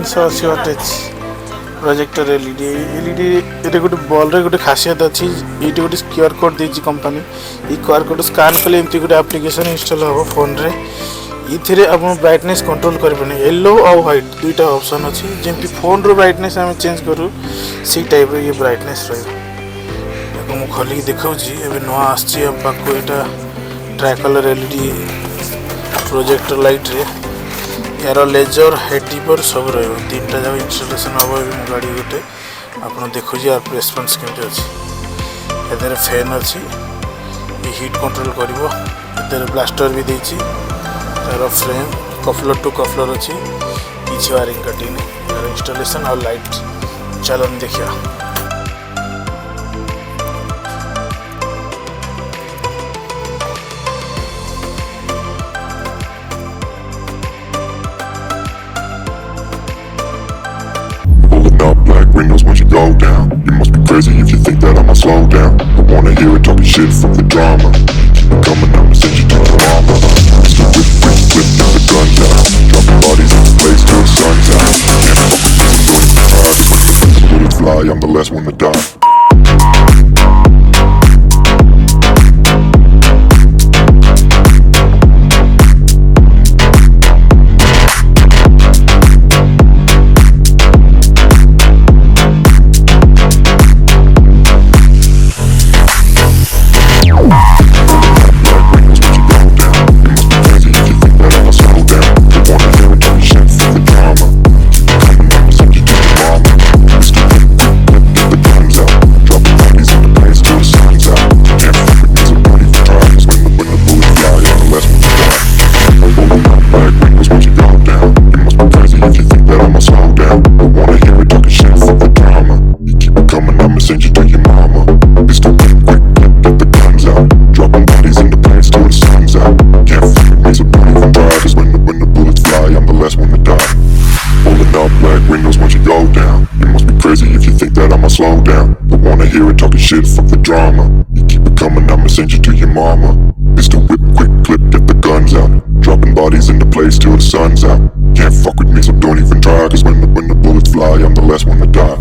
180 वाट projector LED ये गोटे ball रे गोटे खासियत अच्छी ये गोटे क्यूआर कोड देती कंपनी ये क्यूआर कोड स्कान कले एमती गोटे एप्लिकेशन इंस्टॉल हम फोन रे इथिरे अपन ब्राइटनेस कंट्रोल करें येलो और व्हाइट दुईटा ऑप्शन अच्छी जमी फोन रो ब्राइटनेस आम चेंज करूँ से टाइप ये ब्राइटनेस रही खोलिक देखा नुआ आसको try colour LED projector light रे यार लेजर हेड टिपर सब रहा जाक इंस्टॉलेशन हम मो गाड़ी गोटे आप देखो यार रेस्पॉन्स केमती अच्छी ए फैन अच्छी ये हीट कंट्रोल कर ब्लास्टर भी देती तार फ्रेम कफलर टू कफलर अच्छी किसी वायरिंग कटिंग नहीं इंस्टॉलेशन और लाइट चलन देखिए Windows once you go down. You must be crazy if you think that I'ma slow down. I wanna hear it talking shit, fuck the drama. Keep it coming, I'ma send you to your mama. Mr. Whip, whip, whip, now the gun's out. Dropping bodies in the place till the sun's out. Can't fuck with me, I'm doing it hard. Cause when the bullets fly, I'm the last one to die. Send you to your mama. Pistol whip, quick, quick, get the guns out. Dropping bodies in the place till the sun's out. Can't fuck with me, so don't even try. Cause when the bullets fly, I'm the last one to die. Pulling up black windows once you go down. You must be crazy if you think that I'ma slow down. Don't wanna hear it talking shit, fuck the drama. You keep it coming, I'ma send you to your mama. Pistol whip, quick, clip, get the guns out. Dropping bodies in the place till the sun's out. Can't fuck with me, so don't even try. Cause when the bullets fly, I'm the last one to die.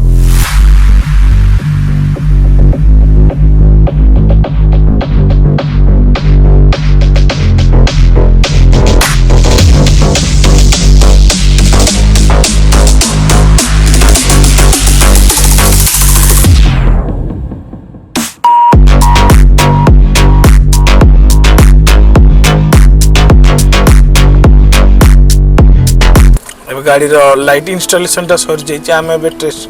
गाड़ी light installation टा sir जाइए आम ए test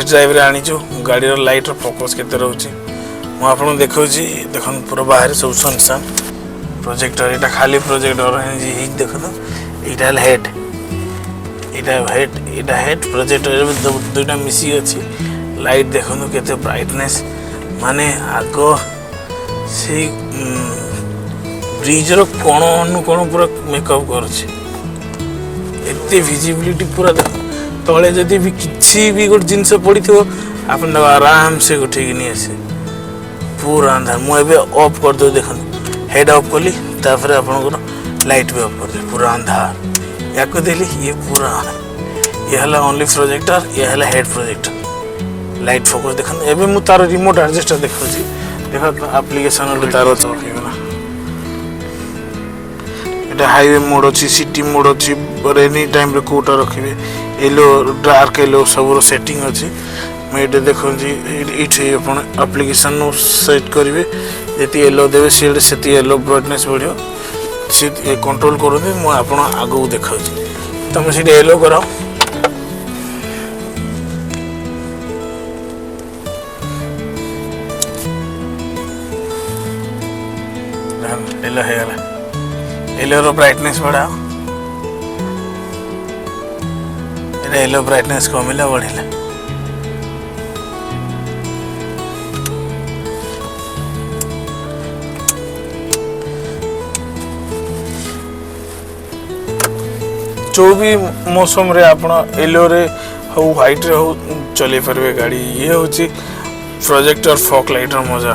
drive आनीचु गाड़ी light focus केते रोचे मु आपन देखौ देख पूरा बाहर सब सुनसान प्रोजेक्टर एटा खाली प्रोजेक्टर है देख तो यहाँ हेड प्रोजेक्टर दुईटा मिसी अच्छी लाइट देखो केते ब्राइटनेस माने आग से ब्रिज कोण अनुकोण पूरा मेकअप कर विजिबिलिटी पूरा देख तले जदि भी किसी भी गोटे जिनस पड़ी थो आप आराम से उठे नहीं आसे पूरा अंधार मुझे ऑफ कर दे देख हेड ऑफ कली तापर आप लाइट भी ऑफ कर दे पूरा अंधार या देली ये पूरा ये है ओनली प्रोजेक्टर ये है हेड प्रोजेक्टर लाइट फोकस देख एवं मुझे तार रिमोट एडजस्टर देखी देख आप्लिकेसन तार चलना ये हाईवे मोड अच्छी सिटी मोड अच्छी रेनी टाइम रे कोटा रखिए येलो डार्क येलो सब सेटिंग अच्छी मुझे देखो ये आप्लिकेसन सेट करेंगे जी येलो देवे से येलो ब्राइटनेस बढ़िया सी कंट्रोल करेंगे मुझे आप आगे देखा तुम से येलो कराओ येलो है येलो ब्राइटनेस बढ़ाओ येलो ब्राइटनेस कमिला बढ़िला जो भी मौसम रे आप येलो रे हो व्हाइट रे हो चले पारे गाड़ी ये हूँ प्रोजेक्टर फॉग लाइटर मजा।